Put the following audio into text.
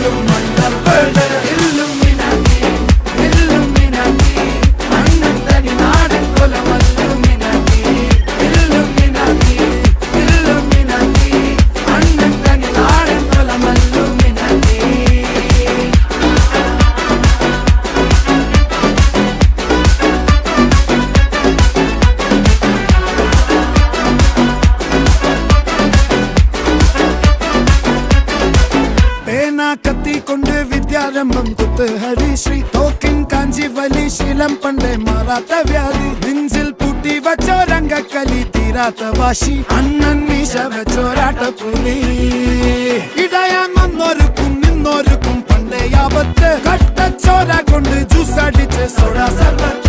പോലും മണ്ടപ്പേട് Illuminati Illuminati അണ്ണൻ തനി നാടൻ കൊലമല്ലുമിനാറ്റി ഇല്ലുമിനാറ്റി ഇല്ലുമിനാറ്റി അണ്ണൻ തനി നാടൻ കൊലമല്ലുമിനാറ്റി. കത്തി കൊണ്ട് വിദ്യാരംഭം കുത്ത് ഹരിശ്രീ തോക്കിൻ കാഞ്ചി വലി ശീലം പണ്ടേ മാറാത്ത വ്യാധി നെഞ്ചിൽ പൂട്ടി വച്ചോരംഗക്കലി തീരാത്ത വാശി അണ്ണൻ മീശ വെച്ചോരാട്ട പുലി ഇടയാൻ വന്നോർക്കും നിന്നോർക്കും പണ്ടേ ആപത്ത് കട്ടച്ചോര കൊണ്ട് ജ്യൂസ് അടിച്ച് സോഡ സർബത്ത്